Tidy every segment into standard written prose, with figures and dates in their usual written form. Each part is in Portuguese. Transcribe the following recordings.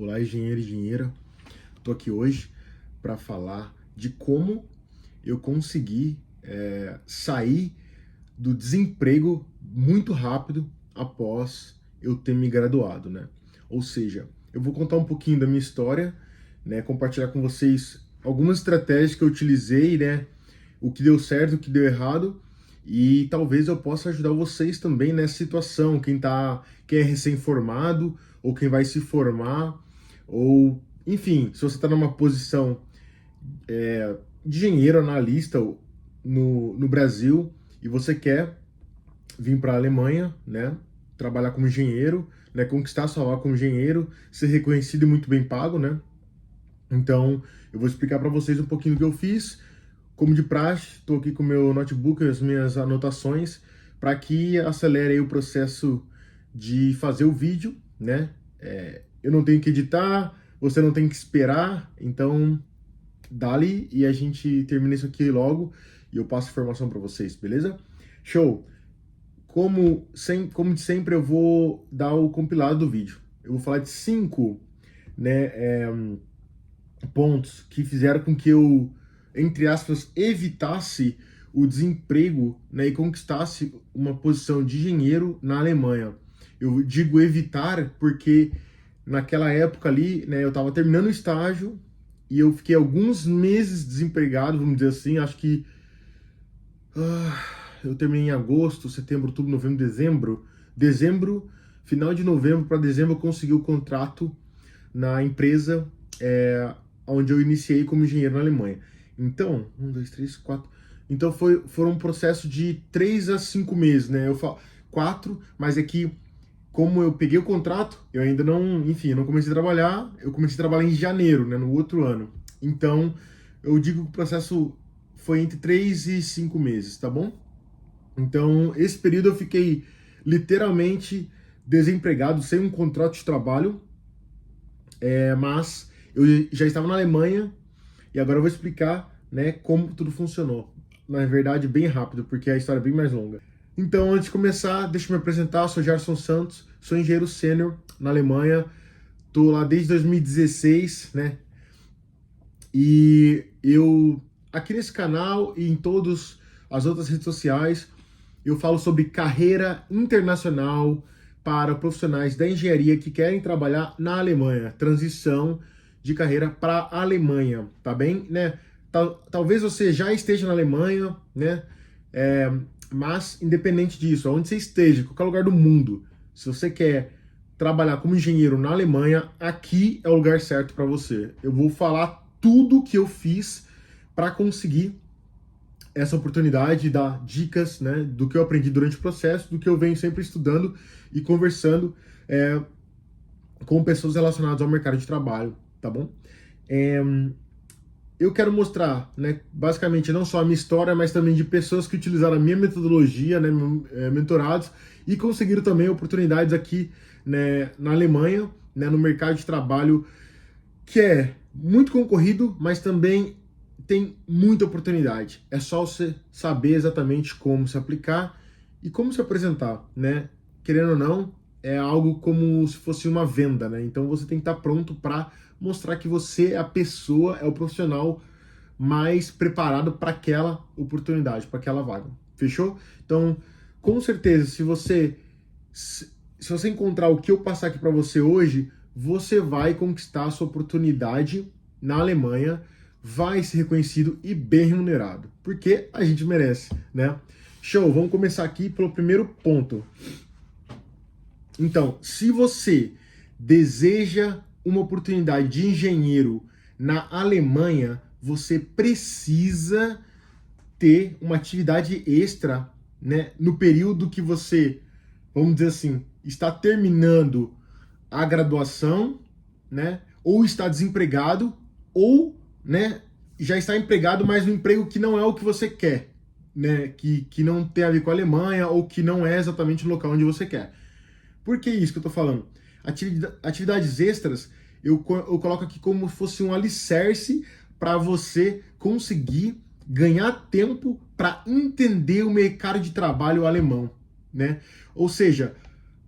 Olá, engenheiro e engenheira. Estou aqui hoje para falar de como eu consegui sair do desemprego muito rápido após eu ter me graduado, né? Ou seja, eu vou contar um pouquinho da minha história, né? Compartilhar com vocês algumas estratégias que eu utilizei, né? O que deu certo, o que deu errado, e talvez eu possa ajudar vocês também nessa situação, quem é recém-formado ou quem vai se formar, ou enfim, se você está numa posição de engenheiro analista no Brasil e você quer vir para a Alemanha, né, trabalhar como engenheiro, né, conquistar sua vaga como engenheiro, ser reconhecido e muito bem pago, né? Então, eu vou explicar para vocês um pouquinho do que eu fiz. Como de praxe, estou aqui com o meu notebook e as minhas anotações para que acelere aí o processo de fazer o vídeo, né? Eu não tenho que editar, você não tem que esperar, então dali e a gente termina isso aqui logo e eu passo a informação para vocês, beleza? Show! Como de sempre, eu vou dar o compilado do vídeo. Eu vou falar de 5, né, pontos que fizeram com que eu, entre aspas, evitasse o desemprego, né, e conquistasse uma posição de engenheiro na Alemanha. Eu digo evitar porque naquela época ali, né, eu estava terminando o estágio e eu fiquei alguns meses desempregado, vamos dizer assim, acho que eu terminei em agosto, setembro, outubro, novembro, dezembro, final de novembro para dezembro eu consegui o contrato na empresa onde eu iniciei como engenheiro na Alemanha. Então, 1, 2, 3, 4. Então foram um processo de 3 a 5 meses, né? Eu falo 4, mas é que como eu peguei o contrato, eu ainda não, enfim, eu não comecei a trabalhar, eu comecei a trabalhar em janeiro, né, no outro ano. Então, eu digo que o processo foi entre 3 e 5 meses, tá bom? Então, esse período eu fiquei literalmente desempregado, sem um contrato de trabalho, mas eu já estava na Alemanha e agora eu vou explicar, né, como tudo funcionou. Na verdade, bem rápido, porque a história é bem mais longa. Então, antes de começar, deixa eu me apresentar, eu sou Gerson Santos, sou engenheiro sênior na Alemanha, tô lá desde 2016, né, e eu, aqui nesse canal e em todas as outras redes sociais, eu falo sobre carreira internacional para profissionais da engenharia que querem trabalhar na Alemanha, transição de carreira para a Alemanha, tá bem, né? Talvez você já esteja na Alemanha, né? Mas independente disso, aonde você esteja, em qualquer lugar do mundo, se você quer trabalhar como engenheiro na Alemanha, aqui é o lugar certo para você. Eu vou falar tudo que eu fiz para conseguir essa oportunidade, dar dicas, né, do que eu aprendi durante o processo, do que eu venho sempre estudando e conversando com pessoas relacionadas ao mercado de trabalho, tá bom? Eu quero mostrar, né, basicamente não só a minha história, mas também de pessoas que utilizaram a minha metodologia, né, mentorados, e conseguiram também oportunidades aqui, né, na Alemanha, né, no mercado de trabalho, que é muito concorrido, mas também tem muita oportunidade. É só você saber exatamente como se aplicar e como se apresentar, né? Querendo ou não, é algo como se fosse uma venda, né? Então você tem que estar pronto para mostrar que você é a pessoa, é o profissional mais preparado para aquela oportunidade, para aquela vaga. Fechou? Então, com certeza, se você encontrar o que eu passar aqui para você hoje, você vai conquistar a sua oportunidade na Alemanha, vai ser reconhecido e bem remunerado, porque a gente merece, né? Show, vamos começar aqui pelo primeiro ponto. Então, se você deseja uma oportunidade de engenheiro na Alemanha, você precisa ter uma atividade extra, né, no período que você, vamos dizer assim, está terminando a graduação, né, ou está desempregado, ou, né, já está empregado, mas um emprego que não é o que você quer, né, que não tem a ver com a Alemanha, ou que não é exatamente o local onde você quer. Por que isso que eu tô falando? Atividades extras, eu coloco aqui como se fosse um alicerce para você conseguir ganhar tempo para entender o mercado de trabalho alemão, né? Ou seja,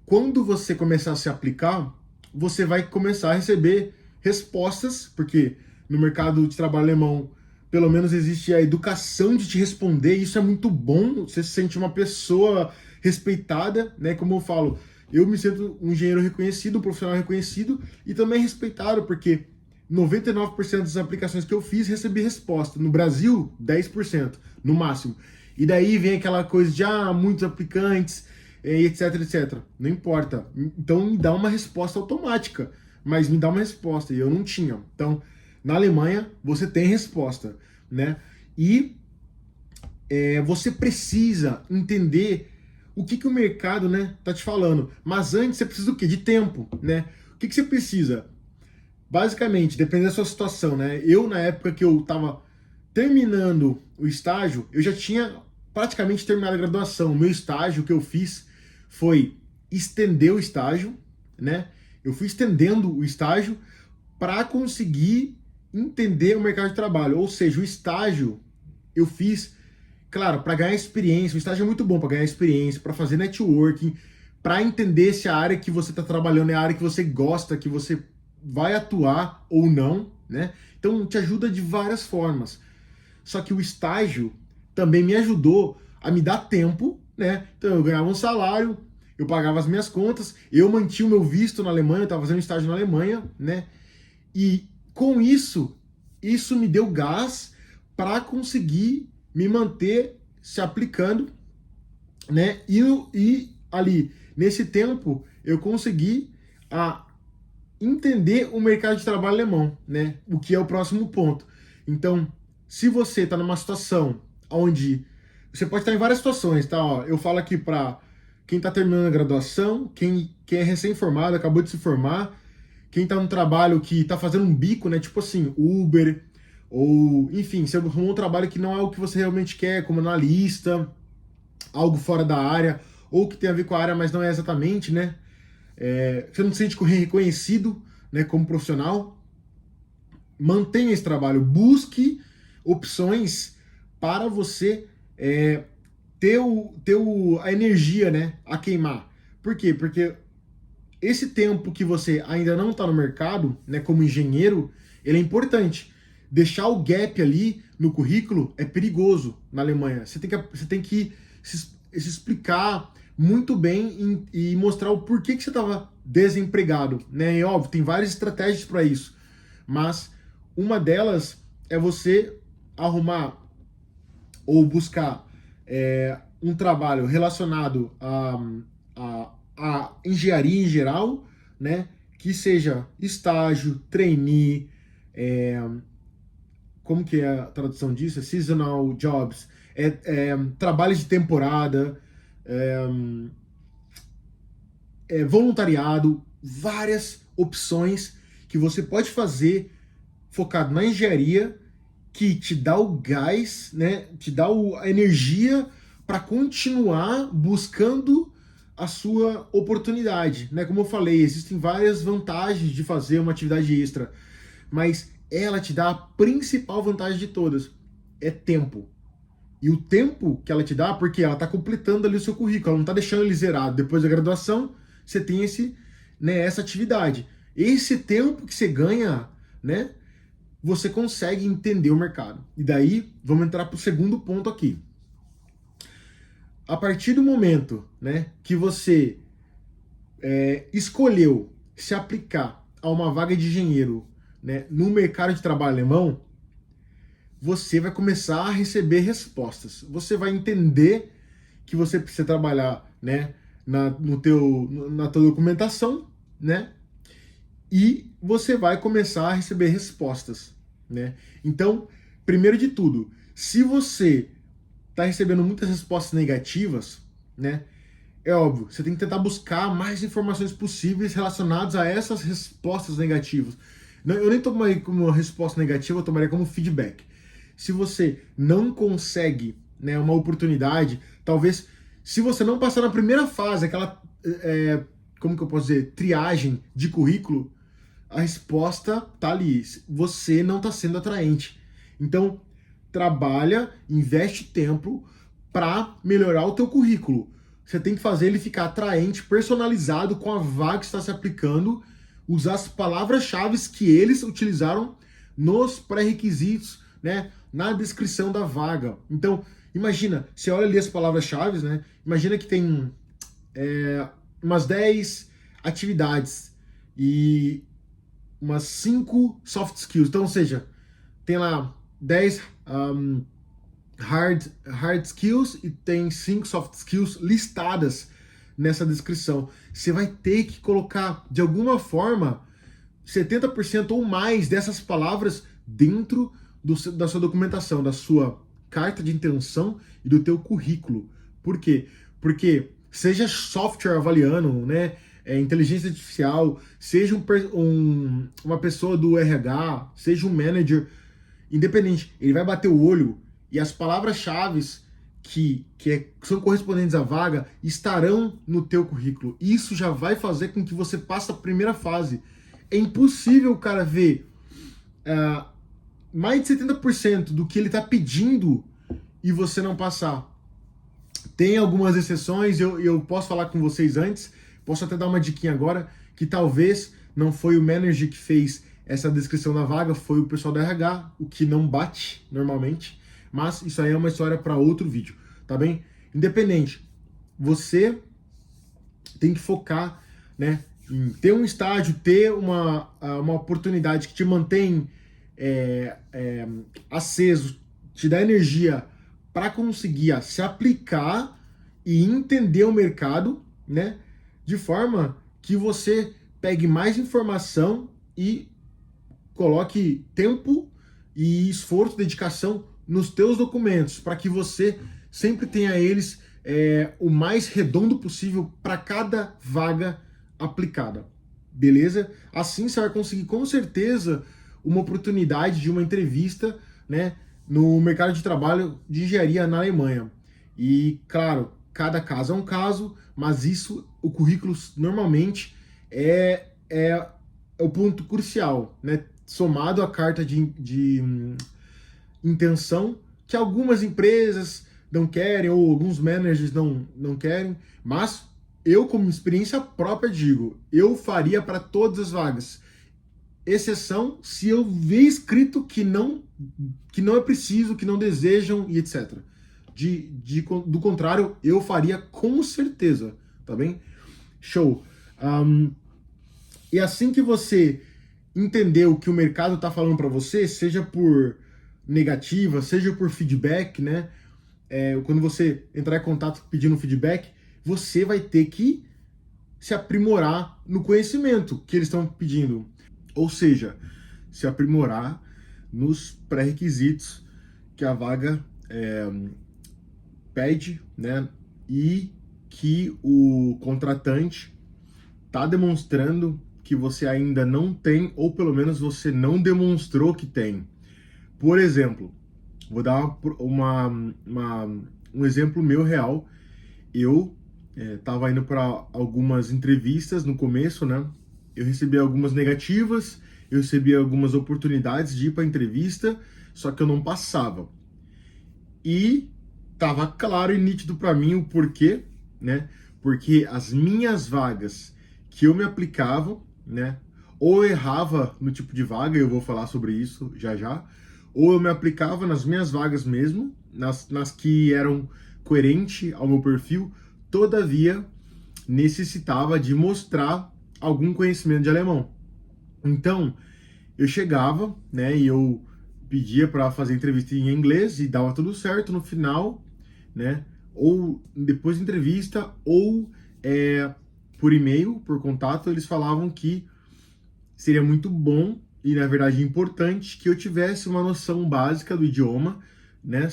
quando você começar a se aplicar, você vai começar a receber respostas, porque no mercado de trabalho alemão, pelo menos existe a educação de te responder, e isso é muito bom, você se sente uma pessoa respeitada, né? Como eu falo, eu me sinto um engenheiro reconhecido, um profissional reconhecido e também respeitado, porque 99% das aplicações que eu fiz recebi resposta. No Brasil, 10% no máximo. E daí vem aquela coisa de muitos aplicantes, etc, etc. Não importa. Então me dá uma resposta automática, mas me dá uma resposta e eu não tinha. Então, na Alemanha, você tem resposta, né? E você precisa entender o que o mercado, né, tá te falando. Mas antes você precisa do quê? De tempo, né? O que você precisa? Basicamente, dependendo da sua situação, né? Eu, na época que eu tava terminando o estágio, eu já tinha praticamente terminado a graduação. O meu estágio que eu fiz foi estender o estágio, né? Eu fui estendendo o estágio para conseguir entender o mercado de trabalho. Ou seja, o estágio eu fiz, claro, para ganhar experiência. O estágio é muito bom para ganhar experiência, para fazer networking, para entender se a área que você está trabalhando é a área que você gosta, que você vai atuar ou não, né? Então te ajuda de várias formas. Só que o estágio também me ajudou a me dar tempo, né? Então eu ganhava um salário, eu pagava as minhas contas, eu mantinha o meu visto na Alemanha, eu estava fazendo estágio na Alemanha, né? E com isso, isso me deu gás para conseguir me manter se aplicando, né? E ali, nesse tempo, eu consegui entender o mercado de trabalho alemão, né? O que é o próximo ponto. Então, se você está numa situação onde você pode estar em várias situações, tá? Ó, eu falo aqui para quem está terminando a graduação, quem é recém-formado, acabou de se formar, quem está no trabalho que está fazendo um bico, né? Tipo assim, Uber, ou enfim, você arrumou um trabalho que não é o que você realmente quer, como analista, algo fora da área, ou que tem a ver com a área, mas não é exatamente, né? Você não se sente reconhecido, né, como profissional. Mantenha esse trabalho, busque opções para você ter a energia, né, a queimar. Por quê? Porque esse tempo que você ainda não está no mercado, né, como engenheiro, ele é importante. Deixar o gap ali no currículo é perigoso na Alemanha. Você tem que se explicar muito bem e mostrar o porquê que você estava desempregado, né? E óbvio, tem várias estratégias para isso, mas uma delas é você arrumar ou buscar um trabalho relacionado a engenharia em geral, né? Que seja estágio, trainee, como que é a tradução disso? Seasonal jobs, trabalhos de temporada, voluntariado, várias opções que você pode fazer focado na engenharia, que te dá o gás, né? Te dá a energia para continuar buscando a sua oportunidade, né? Como eu falei, existem várias vantagens de fazer uma atividade extra, mas ela te dá a principal vantagem de todas, é tempo. E o tempo que ela te dá, porque ela está completando ali o seu currículo, ela não está deixando ele zerado. Depois da graduação, você tem essa atividade. Esse tempo que você ganha, né, você consegue entender o mercado. E daí, vamos entrar para o segundo ponto aqui. A partir do momento, né, que você escolheu se aplicar a uma vaga de engenheiro, né, no mercado de trabalho alemão, você vai começar a receber respostas. Você vai entender que você precisa trabalhar, né, na tua documentação, né, e você vai começar a receber respostas, né. Então, primeiro de tudo, se você está recebendo muitas respostas negativas, né, é óbvio, você tem que tentar buscar mais informações possíveis relacionadas a essas respostas negativas. Eu nem tomaria como uma resposta negativa, eu tomaria como feedback. Se você não consegue, né, uma oportunidade, talvez, se você não passar na primeira fase, aquela, como que eu posso dizer, triagem de currículo, a resposta tá ali. Você não está sendo atraente. Então, trabalha, investe tempo para melhorar o teu currículo. Você tem que fazer ele ficar atraente, personalizado com a vaga que está se aplicando, usar as palavras-chave que eles utilizaram nos pré-requisitos, né, na descrição da vaga. Então, imagina, você olha ali as palavras-chave, né, imagina que tem umas 10 atividades e umas 5 soft skills. Então, ou seja, tem lá 10 hard skills e tem 5 soft skills listadas nessa descrição. Você vai ter que colocar, de alguma forma, 70% ou mais dessas palavras dentro da sua documentação, da sua carta de intenção e do teu currículo. Por quê? Porque seja software avaliando, né, inteligência artificial, seja uma pessoa do RH, seja um manager, independente, ele vai bater o olho e as palavras-chave que são correspondentes à vaga estarão no teu currículo. Isso já vai fazer com que você passe a primeira fase. É impossível o cara ver mais de 70% do que ele está pedindo e você não passar. Tem algumas exceções, eu posso falar com vocês antes, posso até dar uma diquinha agora, que talvez não foi o manager que fez essa descrição da vaga, foi o pessoal da RH, o que não bate normalmente, mas isso aí é uma história para outro vídeo, tá bem? Independente, você tem que focar, né, em ter um estágio, ter uma oportunidade que te mantém aceso, te dá energia para conseguir se aplicar e entender o mercado, né, de forma que você pegue mais informação e coloque tempo e esforço, dedicação nos teus documentos, para que você sempre tenha eles o mais redondo possível para cada vaga aplicada, beleza? Assim você vai conseguir com certeza uma oportunidade de uma entrevista, né, no mercado de trabalho de engenharia na Alemanha. E, claro, cada caso é um caso, mas isso, o currículo normalmente é o ponto crucial, né? Somado à carta de intenção, que algumas empresas não querem, ou alguns managers não querem, mas eu, como experiência própria, digo, eu faria para todas as vagas. Exceção se eu ver escrito que não é preciso, que não desejam e etc. Do contrário, eu faria com certeza, tá bem? Show. E assim que você entender o que o mercado está falando para você, seja por negativa, seja por feedback, né? Quando você entrar em contato pedindo feedback, você vai ter que se aprimorar no conhecimento que eles estão pedindo. Ou seja, se aprimorar nos pré-requisitos que a vaga pede, né? E que o contratante está demonstrando que você ainda não tem, ou pelo menos você não demonstrou que tem. Por exemplo, vou dar um exemplo meu real. Eu estava indo para algumas entrevistas no começo, né? Eu recebi algumas negativas, eu recebi algumas oportunidades de ir para entrevista, só que eu não passava. E estava claro e nítido para mim o porquê, né? Porque as minhas vagas que eu me aplicava, né? Ou eu errava no tipo de vaga, eu vou falar sobre isso já já, ou eu me aplicava nas minhas vagas mesmo, nas que eram coerentes ao meu perfil, todavia necessitava de mostrar algum conhecimento de alemão. Então, eu chegava, né, e eu pedia para fazer entrevista em inglês e dava tudo certo no final, né, ou depois da entrevista, ou por e-mail, por contato, eles falavam que seria muito bom e, na verdade, importante que eu tivesse uma noção básica do idioma, né,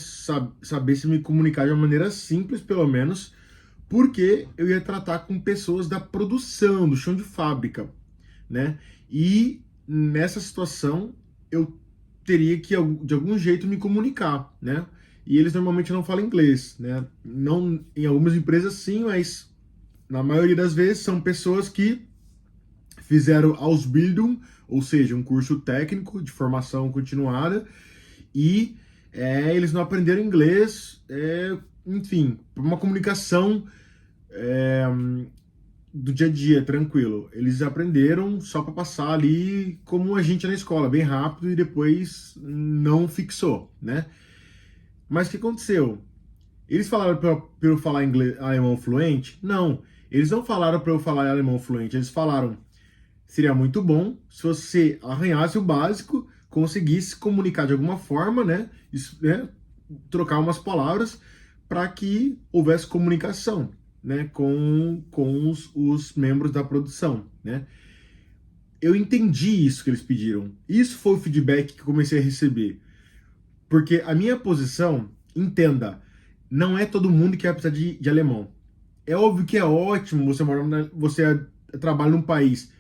saber se me comunicar de uma maneira simples, pelo menos, porque eu ia tratar com pessoas da produção, do chão de fábrica, né? E nessa situação eu teria que de algum jeito me comunicar, né? E eles normalmente não falam inglês, né? Não, em algumas empresas sim, mas na maioria das vezes são pessoas que fizeram Ausbildung, ou seja, um curso técnico de formação continuada, e eles não aprenderam inglês, enfim, uma comunicação do dia a dia, tranquilo. Eles aprenderam só para passar ali como a gente na escola, bem rápido, e depois não fixou, né? Mas o que aconteceu? Eles falaram para eu falar inglês, alemão fluente? Não. Eles não falaram para eu falar alemão fluente. Eles falaram: seria muito bom se você arranhasse o básico, conseguisse comunicar de alguma forma, né? Isso, né? Trocar umas palavras para que houvesse comunicação, né? Com os membros da produção, né? Eu entendi isso que eles pediram. Isso foi o feedback que eu comecei a receber. Porque a minha posição, entenda, não é todo mundo que vai precisar de alemão. É óbvio que é ótimo você trabalha num país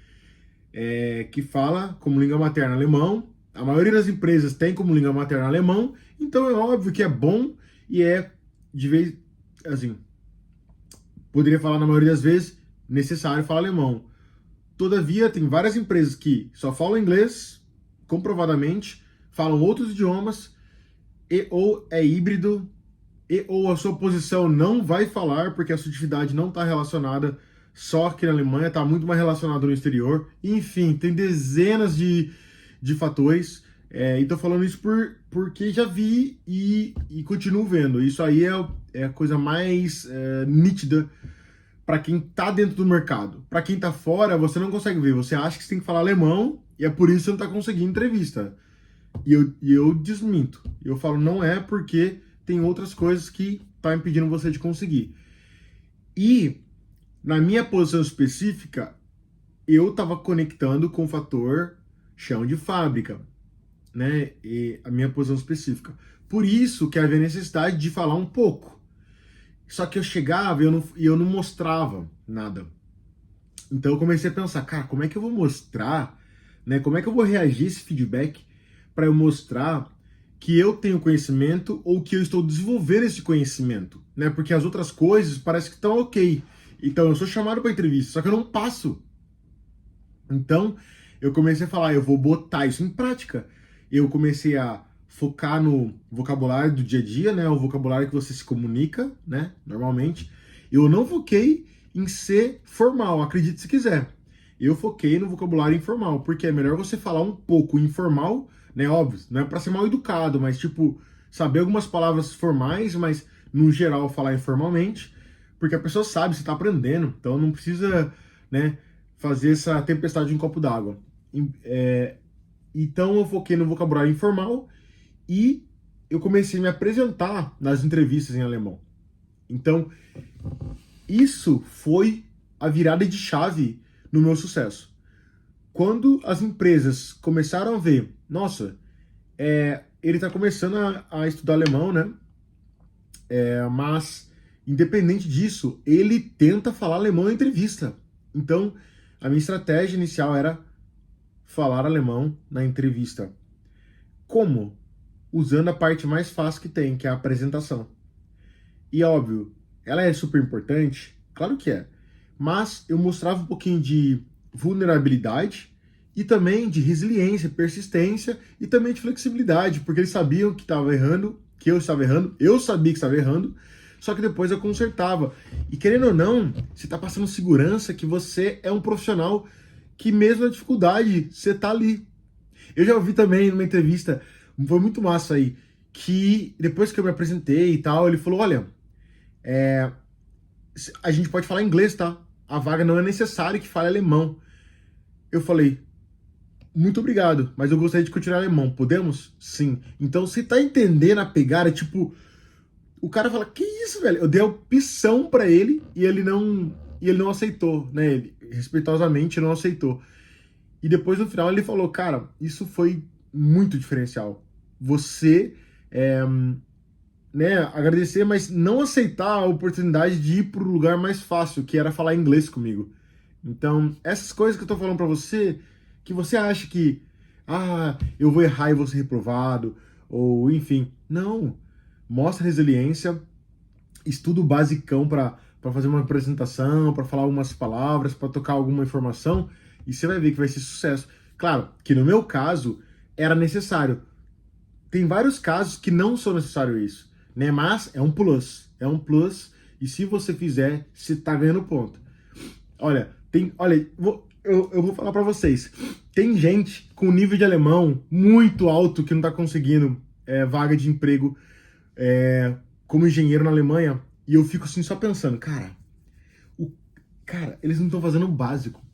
que fala como língua materna alemão. A maioria das empresas tem como língua materna alemão, então é óbvio que é bom e é de vez assim, poderia falar na maioria das vezes necessário falar alemão. Todavia, tem várias empresas que só falam inglês, comprovadamente, falam outros idiomas e ou é híbrido e ou a sua posição não vai falar porque a sua atividade não está relacionada só aqui na Alemanha, está muito mais relacionada no exterior. Enfim, tem dezenas de fatores. E estou falando isso porque já vi e continuo vendo. Isso aí é a coisa mais nítida para quem está dentro do mercado. Para quem está fora, você não consegue ver. Você acha que você tem que falar alemão e é por isso que você não está conseguindo entrevista. E eu desminto. Eu falo, não é porque tem outras coisas que tá impedindo você de conseguir. E na minha posição específica, eu estava conectando com o fator chão de fábrica, né? E a minha posição específica. Por isso que havia necessidade de falar um pouco. Só que eu chegava e eu não mostrava nada. Então eu comecei a pensar, cara, como é que eu vou mostrar, né? Como é que eu vou reagir a esse feedback para eu mostrar que eu tenho conhecimento ou que eu estou desenvolvendo esse conhecimento, né? Porque as outras coisas parece que estão ok. Então eu sou chamado para entrevista, só que eu não passo. Então eu comecei a falar, eu vou botar isso em prática. Eu comecei a focar no vocabulário do dia a dia, né? O vocabulário que você se comunica, né? Normalmente. Eu não foquei em ser formal, acredite se quiser. Eu foquei no vocabulário informal, porque é melhor você falar um pouco informal, né? Óbvio, não é para ser mal educado, mas tipo, saber algumas palavras formais, mas no geral falar informalmente, porque a pessoa sabe, você está aprendendo, então não precisa, né, fazer essa tempestade em copo d'água. Então eu foquei no vocabulário informal e eu comecei a me apresentar nas entrevistas em alemão. Então, isso foi a virada de chave no meu sucesso. Quando as empresas começaram a ver, nossa, ele está começando a estudar alemão, né? Mas, independente disso, ele tenta falar alemão na entrevista. Então, a minha estratégia inicial era falar alemão na entrevista. Como? Usando a parte mais fácil que tem, que é a apresentação. E óbvio, ela é super importante? Claro que é. Mas eu mostrava um pouquinho de vulnerabilidade e também de resiliência, persistência e também de flexibilidade, porque eles sabiam que estava errando, que eu estava errando, eu sabia que estava errando, só que depois eu consertava. E querendo ou não, você está passando segurança que você é um profissional que mesmo na dificuldade, você está ali. Eu já ouvi também numa entrevista, foi muito massa aí, que depois que eu me apresentei e tal, ele falou, olha, a gente pode falar inglês, tá? A vaga não é necessário que fale alemão. Eu falei, muito obrigado, mas eu gostaria de continuar alemão, podemos? Sim. Então você tá entendendo a pegada, tipo, o cara fala, que isso, velho? Eu dei a opção pra ele e ele não aceitou, né? Ele, respeitosamente, não aceitou. E depois no final ele falou, cara, isso foi muito diferencial. Você, né, agradecer, mas não aceitar a oportunidade de ir para o lugar mais fácil, que era falar inglês comigo. Então, essas coisas que eu tô falando para você, que você acha que, eu vou errar e vou ser reprovado, ou enfim, não. Mostra resiliência, estudo basicão para fazer uma apresentação, para falar algumas palavras, para tocar alguma informação, e você vai ver que vai ser sucesso. Claro, que no meu caso era necessário. Tem vários casos que não são necessário isso, né? Mas é um plus, e se você fizer, você tá ganhando ponto. Eu vou falar para vocês. Tem gente com nível de alemão muito alto que não tá conseguindo vaga de emprego como engenheiro na Alemanha. E eu fico assim só pensando, cara, eles não estão fazendo o básico.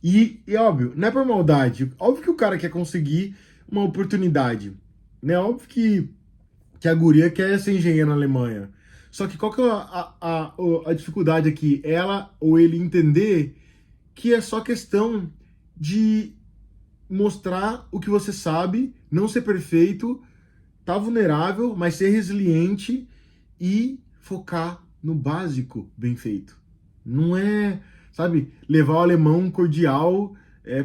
E óbvio, não é por maldade. Óbvio que o cara quer conseguir uma oportunidade. Né? Óbvio que a guria quer ser engenheira na Alemanha. Só que qual que é a dificuldade aqui? Ela ou ele entender que é só questão de mostrar o que você sabe, não ser perfeito, tá vulnerável, mas ser resiliente e focar no básico bem feito. Não é, sabe, levar o alemão cordial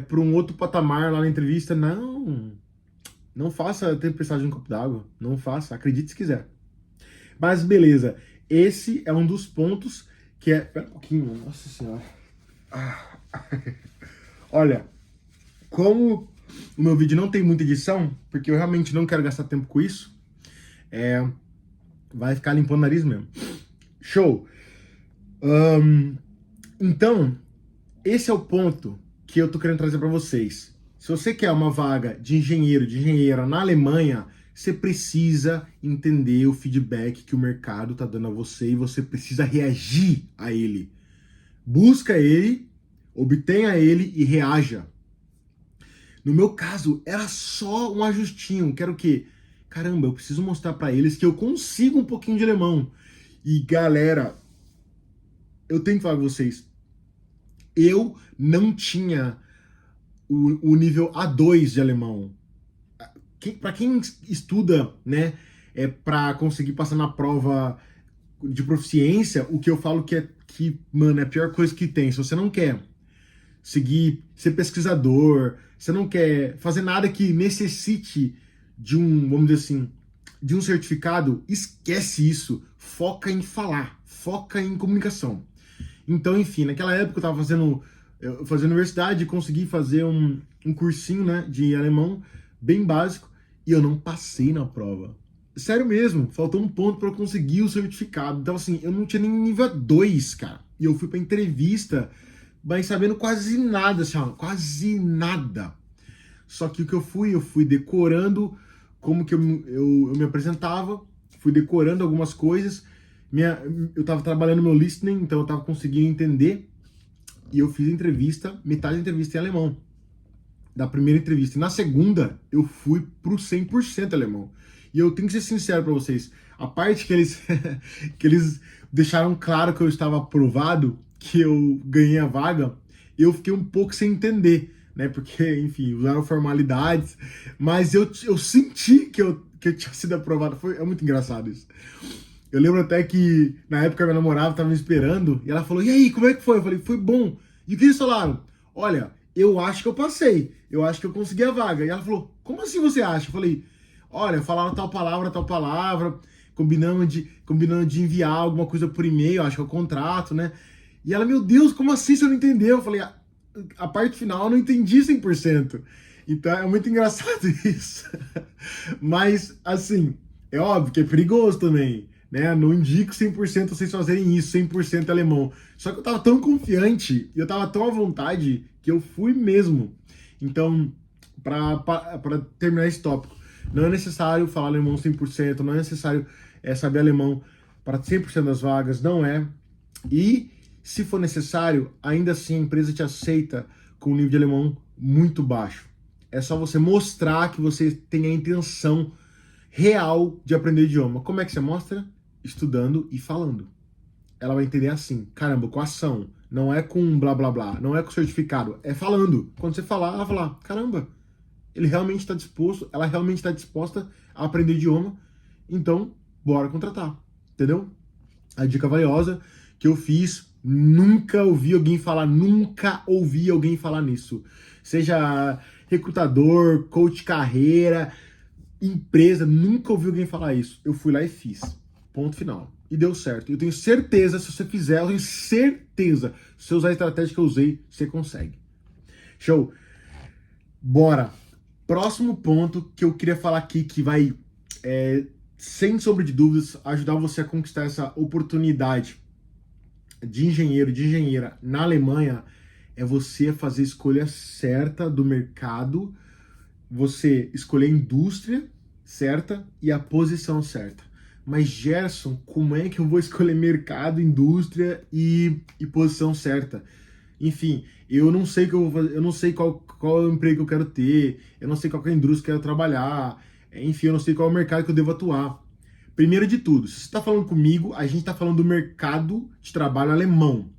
para um outro patamar lá na entrevista. Não, não faça tempestade em um copo d'água. Não faça, acredite se quiser. Mas beleza, esse é um dos pontos que é... Pera um pouquinho, nossa senhora. Olha, como o meu vídeo não tem muita edição, porque eu realmente não quero gastar tempo com isso, vai ficar limpando o nariz mesmo. Show! Então, esse é o ponto que eu tô querendo trazer para vocês. Se você quer uma vaga de engenheiro, de engenheira na Alemanha, você precisa entender o feedback que o mercado tá dando a você e você precisa reagir a ele. Busca ele, obtenha ele e reaja. No meu caso, era só um ajustinho. Quero o quê? Caramba, eu preciso mostrar para eles que eu consigo um pouquinho de alemão. E galera, eu tenho que falar com vocês, eu não tinha o nível A2 de alemão. Para quem estuda, né, para conseguir passar na prova de proficiência, o que eu falo mano, é a pior coisa que tem. Se você não quer ser pesquisador, você não quer fazer nada que necessite de um, vamos dizer assim, de um certificado, esquece isso. Foca em falar, foca em comunicação. Então, enfim, naquela época eu estava fazendo universidade e consegui fazer um cursinho, né, de alemão bem básico e eu não passei na prova. Sério mesmo, faltou um ponto para eu conseguir o certificado. Então, assim, eu não tinha nem nível 2, cara. E eu fui para entrevista, mas sabendo quase nada, assim, ó, quase nada. Só que o que eu fui decorando como que eu me apresentava, fui decorando algumas coisas. Eu tava trabalhando meu listening, então eu tava conseguindo entender. E eu fiz a entrevista, metade da entrevista em alemão. Da primeira entrevista. E na segunda, eu fui pro 100% alemão. E eu tenho que ser sincero para vocês, a parte que eles que eles deixaram claro que eu estava aprovado, que eu ganhei a vaga, eu fiquei um pouco sem entender, né? Porque, enfim, usaram formalidades, mas eu senti que eu tinha sido aprovado. É muito engraçado isso. Eu lembro até que na época minha namorada estava me esperando e ela falou: "E aí, como é que foi?" Eu falei: "Foi bom." E o que eles falaram? "Olha, eu acho que eu passei. Eu acho que eu consegui a vaga." E ela falou: "Como assim você acha?" Eu falei: "Olha, falaram tal palavra, combinando de enviar alguma coisa por e-mail, acho que é o contrato, né?" E ela: "Meu Deus, como assim você não entendeu?" Eu falei: a parte final eu não entendi 100%. Então é muito engraçado isso. Mas, assim, é óbvio que é perigoso também, né? Não indico 100% vocês fazerem isso, 100% alemão. Só que eu tava tão confiante e eu tava tão à vontade que eu fui mesmo. Então, para terminar esse tópico, não é necessário falar alemão 100%, não é necessário saber alemão para 100% das vagas, não é. E, se for necessário, ainda assim a empresa te aceita com um nível de alemão muito baixo. É só você mostrar que você tem a intenção real de aprender o idioma. Como é que você mostra? Estudando e falando. Ela vai entender assim, caramba, com ação. Não é com blá blá blá, não é com certificado, é falando. Quando você falar, ela vai falar, caramba, ele realmente está disposto, ela realmente está disposta a aprender idioma, então bora contratar, entendeu? A dica valiosa que eu fiz, nunca ouvi alguém falar nisso. Seja recrutador, coach de carreira, empresa, nunca ouvi alguém falar isso. Eu fui lá e fiz. Ponto final. E deu certo. Eu tenho certeza, se você fizer, eu tenho certeza, se você usar a estratégia que eu usei, você consegue. Show? Bora. Próximo ponto que eu queria falar aqui, que vai, sem sombra de dúvidas, ajudar você a conquistar essa oportunidade de engenheiro, de engenheira na Alemanha é você fazer a escolha certa do mercado, você escolher a indústria certa e a posição certa. Mas Gerson, como é que eu vou escolher mercado, indústria e posição certa? Enfim, eu não sei o que eu vou fazer, eu não sei qual é o emprego que eu quero ter, eu não sei qual é a indústria que eu quero trabalhar, enfim, eu não sei qual é o mercado que eu devo atuar. Primeiro de tudo, se você está falando comigo, a gente está falando do mercado de trabalho alemão.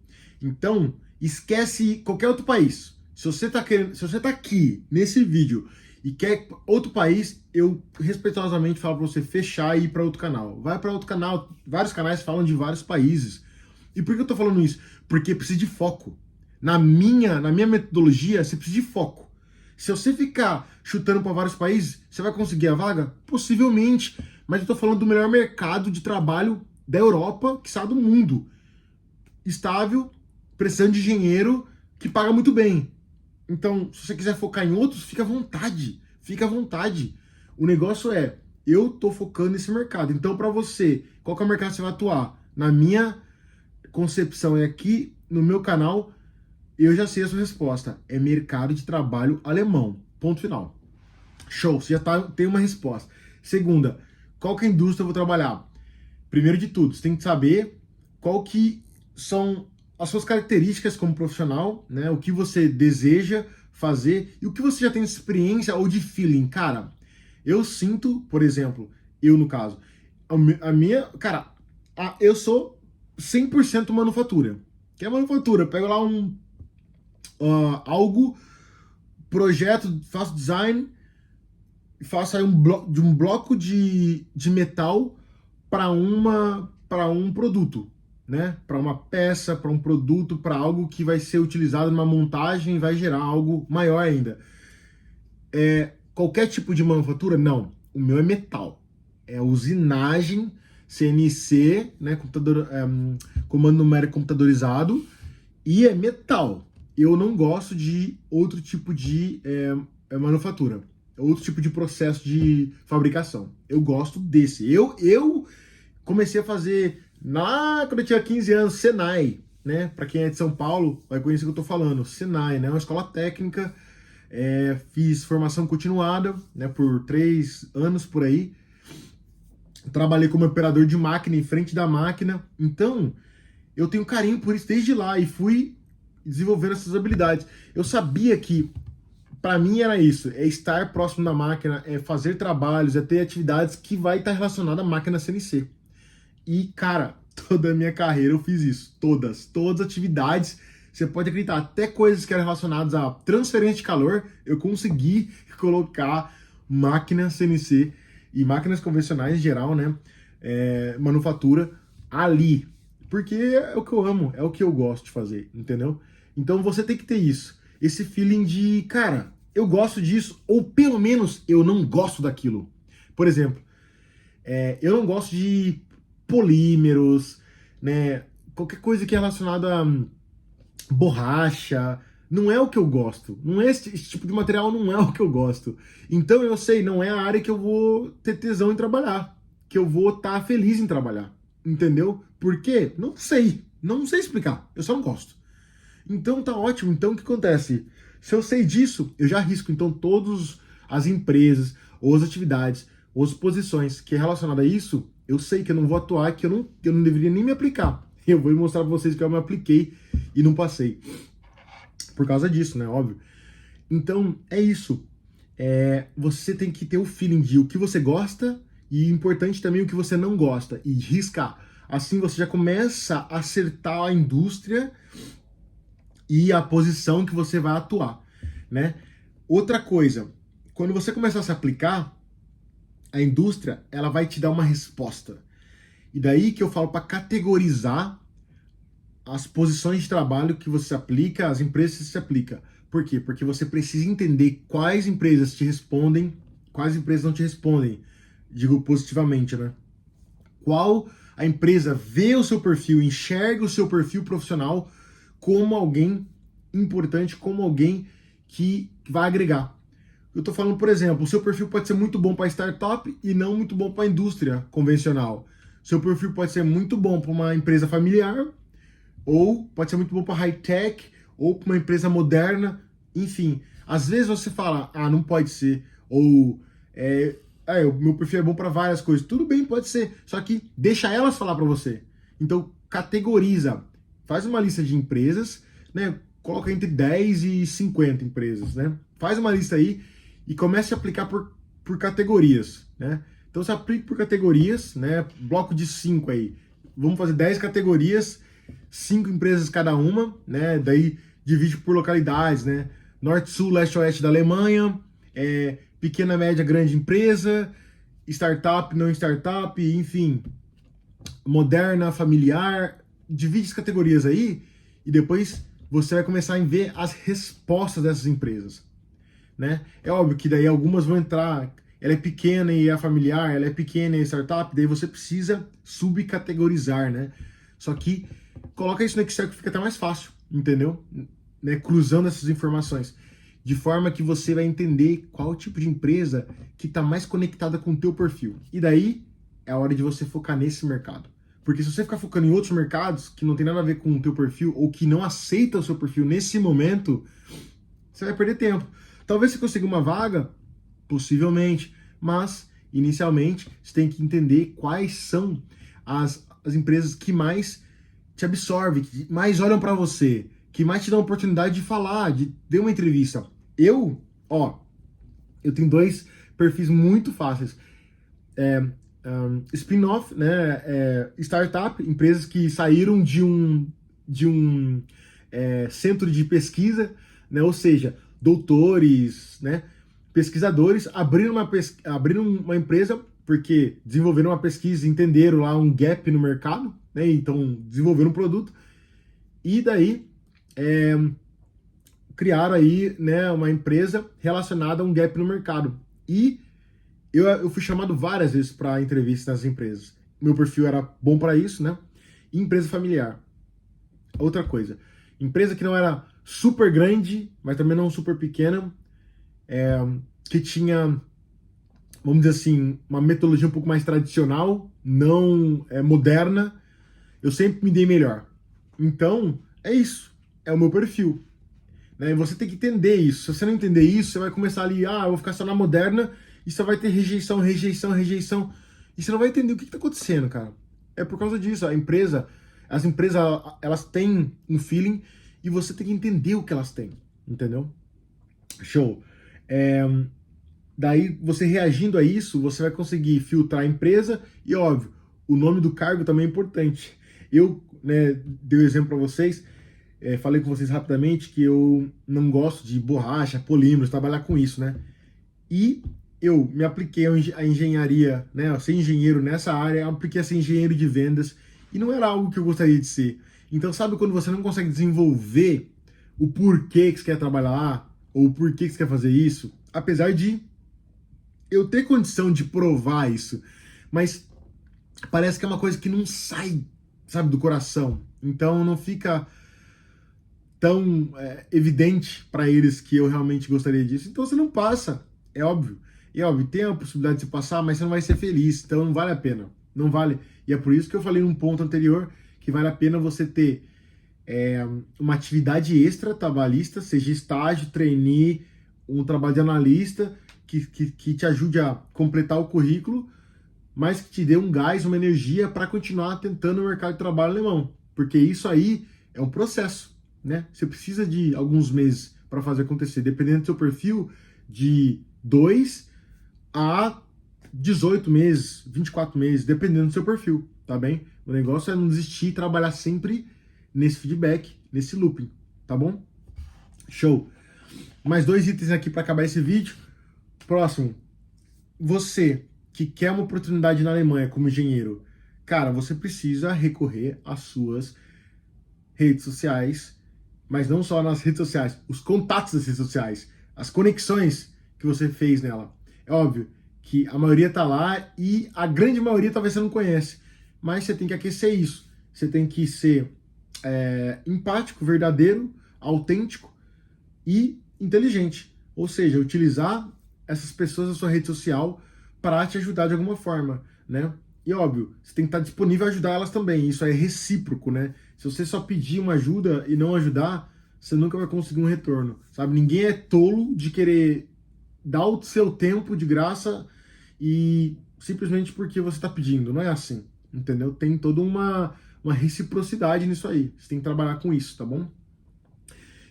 Então, esquece qualquer outro país. Se você está aqui nesse vídeo e quer outro país, eu respeitosamente falo para você fechar e ir para outro canal. Vai para outro canal, vários canais falam de vários países. E por que eu estou falando isso? Porque precisa de foco. Na minha metodologia, você precisa de foco. Se você ficar chutando para vários países, você vai conseguir a vaga? Possivelmente. Mas eu estou falando do melhor mercado de trabalho da Europa, que está do mundo. Estável, precisando de engenheiro, que paga muito bem. Então, se você quiser focar em outros, fica à vontade. Fica à vontade. O negócio é, eu estou focando nesse mercado. Então, para você, qual que é o mercado que você vai atuar? Na minha concepção, é aqui no meu canal, eu já sei a sua resposta. É mercado de trabalho alemão. Ponto final. Show, você já tem uma resposta. Segunda, qual que é a indústria eu vou trabalhar? Primeiro de tudo, você tem que saber qual que são as suas características como profissional, né? O que você deseja fazer e o que você já tem de experiência ou de feeling. Cara, eu sinto, por exemplo, eu no caso, a minha, cara, eu sou 100% manufatura. Que é manufatura? Eu pego lá algo, projeto, faço design, faço aí de um bloco de metal para um produto, né? Para uma peça, para um produto, para algo que vai ser utilizado numa montagem e vai gerar algo maior ainda. Qualquer tipo de manufatura? Não. O meu é metal. É usinagem, CNC, né? Comando numérico computadorizado, e é metal. Eu não gosto de outro tipo de manufatura, outro tipo de processo de fabricação. Eu gosto desse. Eu comecei a fazer quando eu tinha 15 anos, Senai, né? Para quem é de São Paulo, vai conhecer o que eu tô falando. Senai, né? Uma escola técnica. Fiz formação continuada, né? Por 3 anos por aí. Trabalhei como operador de máquina, em frente da máquina. Então, eu tenho carinho por isso desde lá e fui desenvolvendo essas habilidades. Eu sabia que para mim era isso, é estar próximo da máquina, é fazer trabalhos, é ter atividades que vai estar relacionada à máquina CNC. E, cara, toda a minha carreira eu fiz isso, todas as atividades, você pode acreditar, até coisas que eram relacionadas a transferência de calor, eu consegui colocar máquina CNC e máquinas convencionais em geral, né, manufatura ali, porque é o que eu amo, é o que eu gosto de fazer, entendeu? Então você tem que ter isso, esse feeling de, cara, eu gosto disso, ou pelo menos eu não gosto daquilo. Por exemplo, eu não gosto de polímeros, né? Qualquer coisa que é relacionada a borracha, não é o que eu gosto. Não é esse tipo de material, não é o que eu gosto. Então eu sei, não é a área que eu vou ter tesão em trabalhar, que eu vou estar feliz em trabalhar, entendeu? Por quê? Não sei, não sei explicar. Eu só não gosto. Então tá ótimo. Então o que acontece? Se eu sei disso, eu já arrisco. Então todas as empresas, ou as atividades, ou as posições que é relacionada a isso, eu sei que eu não vou atuar, que eu não deveria nem me aplicar. Eu vou mostrar pra vocês que eu me apliquei e não passei. Por causa disso, né? Óbvio. Então, é isso. Você tem que ter o feeling de o que você gosta e, importante também, o que você não gosta. E riscar. Assim você já começa a acertar a indústria e a posição que você vai atuar, né? Outra coisa, quando você começar a se aplicar, a indústria, ela vai te dar uma resposta. E daí que eu falo para categorizar as posições de trabalho que você aplica, as empresas que você aplica. Por quê? Porque você precisa entender quais empresas te respondem, quais empresas não te respondem. Digo positivamente, né? Qual a empresa vê o seu perfil, enxerga o seu perfil profissional como alguém importante, como alguém que vai agregar. Eu estou falando, por exemplo, o seu perfil pode ser muito bom para startup e não muito bom para a indústria convencional. Seu perfil pode ser muito bom para uma empresa familiar ou pode ser muito bom para high-tech, ou para uma empresa moderna, enfim. Às vezes você fala, não pode ser, ou o meu perfil é bom para várias coisas. Tudo bem, pode ser, só que deixa elas falar para você. Então, categoriza, faz uma lista de empresas, né? Coloca entre 10 e 50 empresas, né? Faz uma lista aí e comece a aplicar por categorias, né? Então, você aplica por categorias, né? Bloco de 5 aí. Vamos fazer 10 categorias, 5 empresas cada uma, né? Daí divide por localidades, né? Norte, Sul, Leste, Oeste da Alemanha, pequena, média, grande empresa, startup, não startup, enfim, moderna, familiar, divide as categorias aí e depois você vai começar a ver as respostas dessas empresas, né? É óbvio que daí algumas vão entrar, ela é pequena e é familiar, ela é pequena e é startup, daí você precisa subcategorizar, né? Só que coloca isso no Excel que fica até mais fácil, entendeu? Né? Cruzando essas informações, de forma que você vai entender qual tipo de empresa que está mais conectada com o teu perfil. E daí é a hora de você focar nesse mercado. Porque se você ficar focando em outros mercados que não tem nada a ver com o teu perfil ou que não aceita o seu perfil nesse momento, você vai perder tempo. Talvez você consiga uma vaga, possivelmente, mas inicialmente você tem que entender quais são as empresas que mais te absorvem, que mais olham para você, que mais te dão a oportunidade de falar, de ter uma entrevista. Eu tenho 2 perfis muito fáceis. Spin-off, né? Startup, empresas que saíram de um centro de pesquisa, né? Ou seja, doutores, né? Pesquisadores abriram uma empresa porque desenvolveram uma pesquisa, entenderam lá um gap no mercado, né? Então desenvolveram um produto e daí criaram aí, né, uma empresa relacionada a um gap no mercado. E eu fui chamado várias vezes para entrevistas nas empresas. Meu perfil era bom para isso, né? E empresa familiar. Outra coisa, empresa que não era super grande, mas também não super pequena, que tinha, vamos dizer assim, uma metodologia um pouco mais tradicional, não moderna, eu sempre me dei melhor. Então, é isso. É o meu perfil. Né? Você tem que entender isso. Se você não entender isso, você vai começar ali, eu vou ficar só na moderna, e você vai ter rejeição, rejeição, rejeição. E você não vai entender o que está acontecendo, cara. É por causa disso. As empresas, elas têm um feeling e você tem que entender o que elas têm. Entendeu? Show. Daí, você reagindo a isso, você vai conseguir filtrar a empresa e, óbvio, o nome do cargo também é importante. Eu, né, dei um exemplo para vocês, falei com vocês rapidamente que eu não gosto de borracha, polímeros, trabalhar com isso, né? E eu me apliquei a engenharia, né? Eu ser engenheiro nessa área, eu apliquei a ser engenheiro de vendas e não era algo que eu gostaria de ser. Então, sabe quando você não consegue desenvolver o porquê que você quer trabalhar lá, ou o porquê que você quer fazer isso? Apesar de eu ter condição de provar isso, mas parece que é uma coisa que não sai, sabe, do coração. Então não fica tão evidente para eles que eu realmente gostaria disso. Então você não passa, é óbvio. E é óbvio, tem a possibilidade de você passar, mas você não vai ser feliz. Então não vale a pena. Não vale. E é por isso que eu falei num ponto anterior que vale a pena você ter uma atividade extra trabalhista, seja estágio, trainee, um trabalho de analista, que te ajude a completar o currículo, mas que te dê um gás, uma energia para continuar tentando o mercado de trabalho alemão. Porque isso aí é um processo, né? Você precisa de alguns meses para fazer acontecer, dependendo do seu perfil, de 2 a 18 meses, 24 meses, dependendo do seu perfil, tá bem? O negócio é não desistir e trabalhar sempre nesse feedback, nesse looping, tá bom? Show! Mais 2 itens aqui para acabar esse vídeo. Próximo, você que quer uma oportunidade na Alemanha como engenheiro, cara, você precisa recorrer às suas redes sociais, mas não só nas redes sociais, os contatos das redes sociais, as conexões que você fez nela. É óbvio que a maioria tá lá e a grande maioria talvez você não conhece, mas você tem que aquecer isso. Você tem que ser empático, verdadeiro, autêntico e inteligente. Ou seja, utilizar essas pessoas da sua rede social para te ajudar de alguma forma, né? E óbvio, você tem que estar disponível a ajudar elas também. Isso é recíproco, né? Se você só pedir uma ajuda e não ajudar, você nunca vai conseguir um retorno, sabe? Ninguém é tolo de querer dar o seu tempo de graça e simplesmente porque você está pedindo. Não é assim, entendeu? Tem toda uma reciprocidade nisso aí. Você tem que trabalhar com isso, tá bom?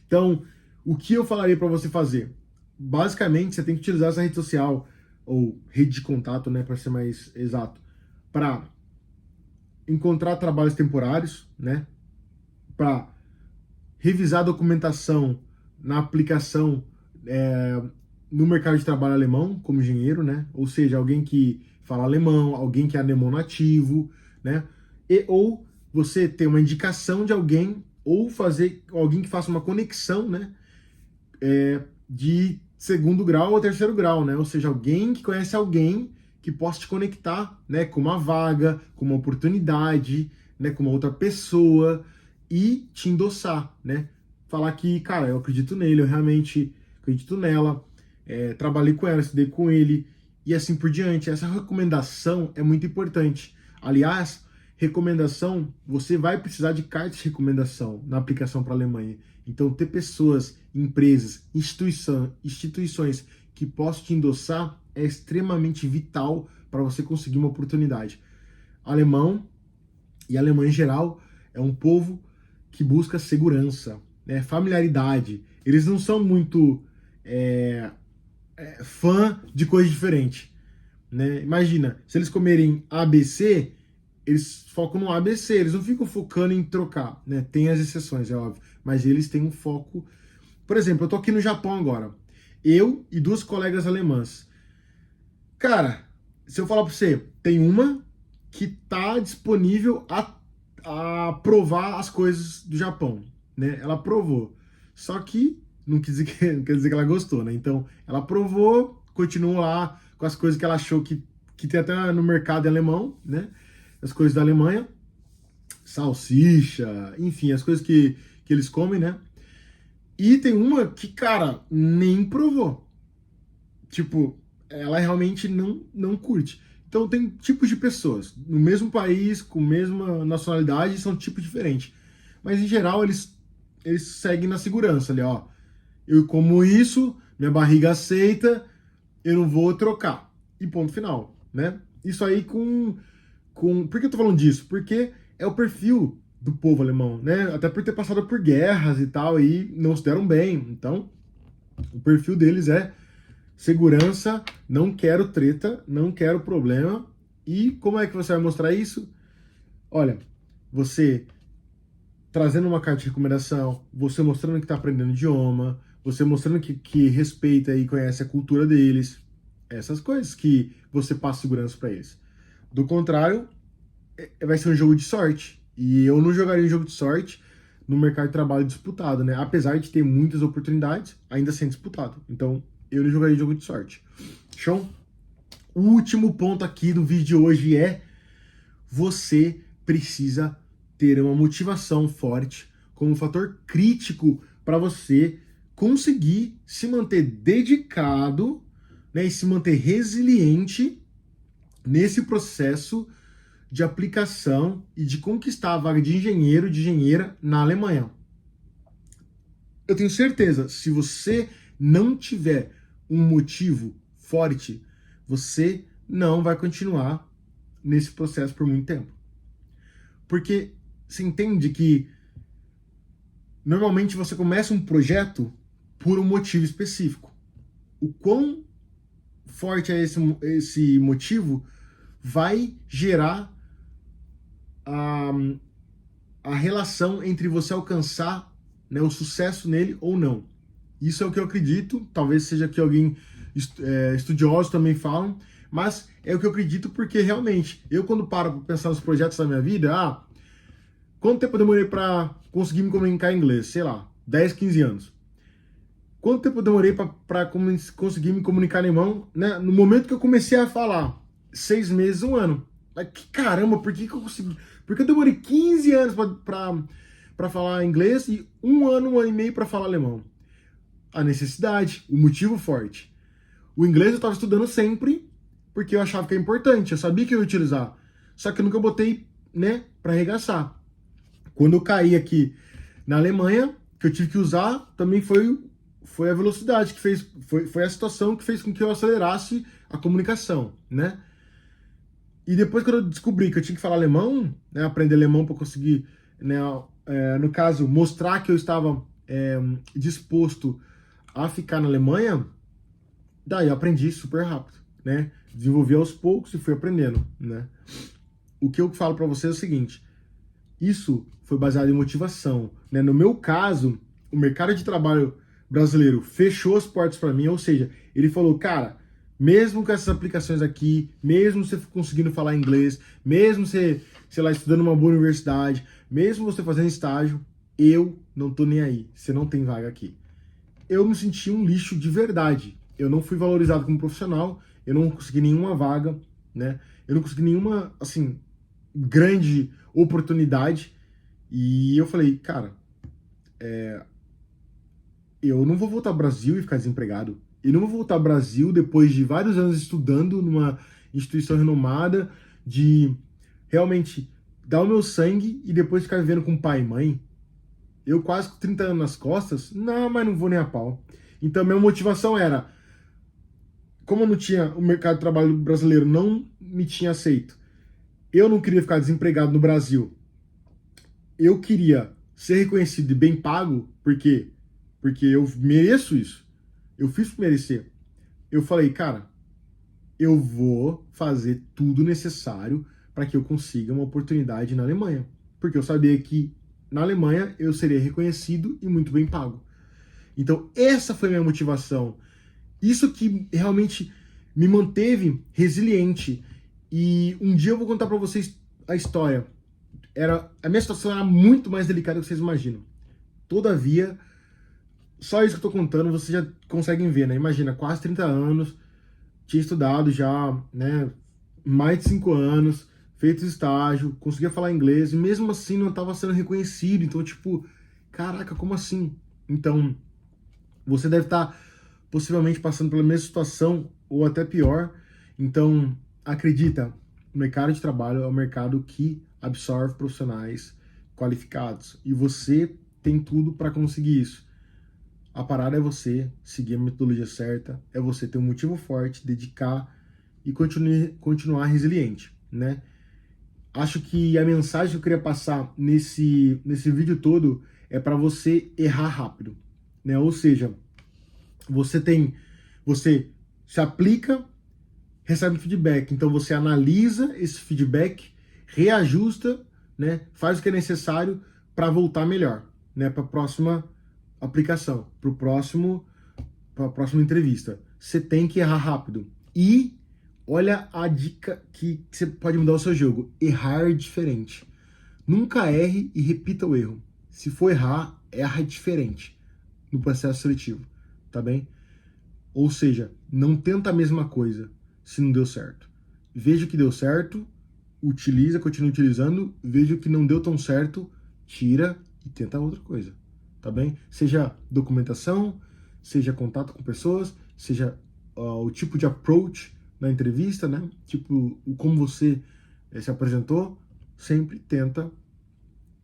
Então, o que eu falaria para você fazer? Basicamente, você tem que utilizar essa rede social ou rede de contato, né, para ser mais exato, para encontrar trabalhos temporários, né, para revisar a documentação na aplicação no mercado de trabalho alemão como engenheiro, né, ou seja, alguém que fala alemão, alguém que é alemão nativo, né, ou você ter uma indicação de alguém ou fazer alguém que faça uma conexão, né, de segundo grau ou terceiro grau, né? Ou seja, alguém que conhece alguém que possa te conectar, né, com uma vaga, com uma oportunidade, né, com uma outra pessoa e te endossar, né? Falar que, cara, eu acredito nele, eu realmente acredito nela, trabalhei com ela, estudei com ele e assim por diante. Essa recomendação é muito importante. Aliás, recomendação, você vai precisar de carta de recomendação na aplicação para a Alemanha. Então, ter pessoas, empresas, instituições que possam te endossar é extremamente vital para você conseguir uma oportunidade. Alemão e alemão em geral é um povo que busca segurança, né, familiaridade. Eles não são muito fã de coisa diferente, né? Imagina, se eles comerem ABC, eles focam no ABC, eles não ficam focando em trocar, né? Tem as exceções, é óbvio, mas eles têm um foco. Por exemplo, eu tô aqui no Japão agora, eu e duas colegas alemãs. Cara, se eu falar pra você, tem uma que tá disponível a provar as coisas do Japão, né? Ela provou, só que não não quer dizer que ela gostou, né? Então, ela provou, continuou lá com as coisas que ela achou que tem até no mercado alemão, né? As coisas da Alemanha, salsicha, enfim, as coisas que eles comem, né? E tem uma que, cara, nem provou. Tipo, ela realmente não curte. Então tem tipos de pessoas. No mesmo país, com a mesma nacionalidade, são tipos diferentes. Mas em geral eles seguem na segurança ali, ó. Eu como isso, minha barriga aceita, eu não vou trocar. E ponto final, né? Isso aí Por que eu tô falando disso? Porque é o perfil do povo alemão, né? Até por ter passado por guerras e tal, e não se deram bem. Então, o perfil deles é segurança, não quero treta, não quero problema. E como é que você vai mostrar isso? Olha, você trazendo uma carta de recomendação, você mostrando que está aprendendo idioma, você mostrando que respeita e conhece a cultura deles, essas coisas que você passa segurança para eles. Do contrário, vai ser um jogo de sorte. E eu não jogaria um jogo de sorte no mercado de trabalho disputado, né? Apesar de ter muitas oportunidades, ainda sendo disputado. Então, eu não jogaria jogo de sorte. Show? O último ponto aqui do vídeo de hoje é: você precisa ter uma motivação forte como fator crítico para você conseguir se manter dedicado, né, e se manter resiliente nesse processo de aplicação e de conquistar a vaga de engenheiro, de engenheira na Alemanha. Eu tenho certeza, se você não tiver um motivo forte, você não vai continuar nesse processo por muito tempo. Porque você entende que normalmente você começa um projeto por um motivo específico. O quão forte é esse motivo vai gerar a relação entre você alcançar, né, o sucesso nele ou não. Isso é o que eu acredito, talvez seja que alguém estudioso também falam, mas é o que eu acredito porque realmente, eu quando paro para pensar nos projetos da minha vida, quanto tempo eu demorei para conseguir me comunicar em inglês? Sei lá, 10, 15 anos. Quanto tempo eu demorei para conseguir me comunicar em alemão, né? No momento que eu comecei a falar, 6 meses, 1 ano. Mas que caramba, por que eu consegui? Porque eu demorei 15 anos para falar inglês e 1 ano, 1 ano e meio para falar alemão. A necessidade, o motivo forte. O inglês eu estava estudando sempre porque eu achava que é importante, eu sabia que eu ia utilizar. Só que eu nunca botei, né, para arregaçar. Quando eu caí aqui na Alemanha, que eu tive que usar, também foi a velocidade que fez, foi a situação que fez com que eu acelerasse a comunicação, né? E depois, quando eu descobri que eu tinha que falar alemão, né, aprender alemão para conseguir, né, no caso, mostrar que eu estava disposto a ficar na Alemanha, daí eu aprendi super rápido, né? Desenvolvi aos poucos e fui aprendendo, né? O que eu falo para vocês é o seguinte: isso foi baseado em motivação, né? No meu caso, o mercado de trabalho brasileiro fechou as portas para mim, ou seja, ele falou, cara, mesmo com essas aplicações aqui, mesmo você conseguindo falar inglês, mesmo você, sei lá, estudando numa boa universidade, mesmo você fazendo estágio, eu não tô nem aí, você não tem vaga aqui. Eu me senti um lixo de verdade. Eu não fui valorizado como profissional, eu não consegui nenhuma vaga, né? Eu não consegui nenhuma, assim, grande oportunidade. E eu falei, cara, eu não vou voltar ao Brasil e ficar desempregado. Eu não vou voltar ao Brasil depois de vários anos estudando numa instituição renomada, de realmente dar o meu sangue e depois ficar vivendo com pai e mãe. Eu quase com 30 anos nas costas, não, mas não vou nem a pau. Então minha motivação era, como eu não tinha, o mercado de trabalho brasileiro não me tinha aceito, eu não queria ficar desempregado no Brasil. Eu queria ser reconhecido e bem pago, porque eu mereço isso. Eu fiz por merecer. Eu falei, cara, eu vou fazer tudo necessário para que eu consiga uma oportunidade na Alemanha. Porque eu sabia que na Alemanha eu seria reconhecido e muito bem pago. Então, essa foi a minha motivação. Isso que realmente me manteve resiliente. E um dia eu vou contar para vocês a história. A minha situação era muito mais delicada do que vocês imaginam. Todavia, só isso que eu tô contando, vocês já conseguem ver, né? Imagina, quase 30 anos, tinha estudado já, né? Mais de 5 anos, feito estágio, conseguia falar inglês, e mesmo assim não estava sendo reconhecido. Então, tipo, caraca, como assim? Então, você deve estar possivelmente passando pela mesma situação, ou até pior. Então, acredita, o mercado de trabalho é um mercado que absorve profissionais qualificados. E você tem tudo para conseguir isso. A parada é você seguir a metodologia certa, é você ter um motivo forte, dedicar e continuar resiliente, né? Acho que a mensagem que eu queria passar nesse vídeo todo é para você errar rápido, né? Ou seja, você se aplica, recebe feedback, então você analisa esse feedback, reajusta, né? Faz o que é necessário para voltar melhor, né? Para a próxima aplicação, para a próxima entrevista. Você tem que errar rápido. E olha a dica que você pode mudar o seu jogo. Errar diferente. Nunca erre e repita o erro. Se for errar, erra diferente no processo seletivo, tá bem? Ou seja, não tenta a mesma coisa se não deu certo. Veja o que deu certo, utiliza, continua utilizando, veja o que não deu tão certo, tira e tenta outra coisa, tá bem? Seja documentação, seja contato com pessoas, seja o tipo de approach na entrevista, né? Tipo, como você se apresentou, sempre tenta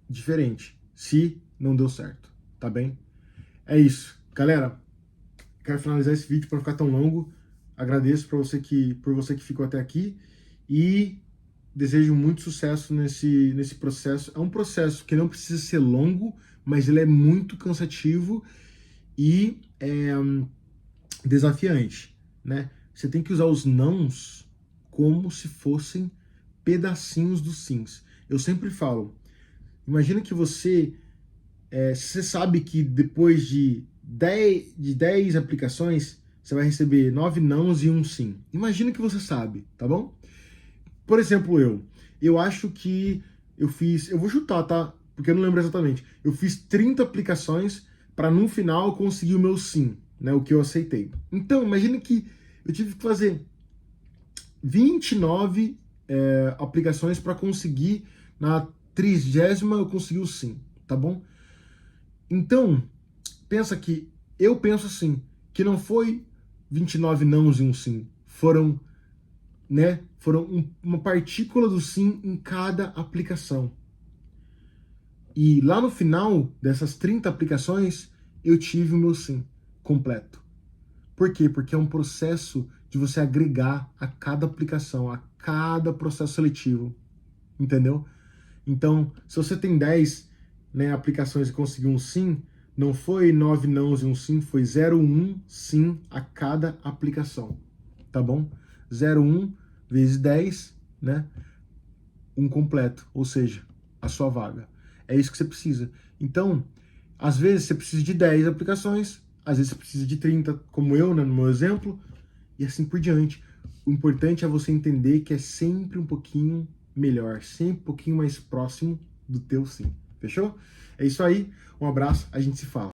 diferente, se não deu certo, tá bem? É isso. Galera, quero finalizar esse vídeo para não ficar tão longo. Agradeço por você que ficou até aqui e desejo muito sucesso nesse processo. É um processo que não precisa ser longo, mas ele é muito cansativo e desafiante, né? Você tem que usar os nãos como se fossem pedacinhos dos sims. Eu sempre falo, imagina que você sabe que depois de 10 aplicações, você vai receber 9 nãos e um sim. Imagina que você sabe, tá bom? Por exemplo, eu acho que eu vou chutar, tá? Porque eu não lembro exatamente. Eu fiz 30 aplicações para no final conseguir o meu sim, né? O que eu aceitei. Então, imagina que eu tive que fazer 29 aplicações para conseguir, na 30ª eu consegui o sim, tá bom? Então, eu penso assim, que não foi 29 nãos e um sim, foram uma partícula do sim em cada aplicação. E lá no final dessas 30 aplicações, eu tive o meu sim completo. Por quê? Porque é um processo de você agregar a cada aplicação, a cada processo seletivo, entendeu? Então, se você tem 10, né, aplicações e conseguiu um sim, não foi 9 nãos e um sim, foi 0,1 sim a cada aplicação, tá bom? 0,1 vezes 10, né? Um completo, ou seja, a sua vaga. É isso que você precisa. Então, às vezes você precisa de 10 aplicações, às vezes você precisa de 30, como eu, né, no meu exemplo, e assim por diante. O importante é você entender que é sempre um pouquinho melhor, sempre um pouquinho mais próximo do teu sim. Fechou? É isso aí. Um abraço, a gente se fala.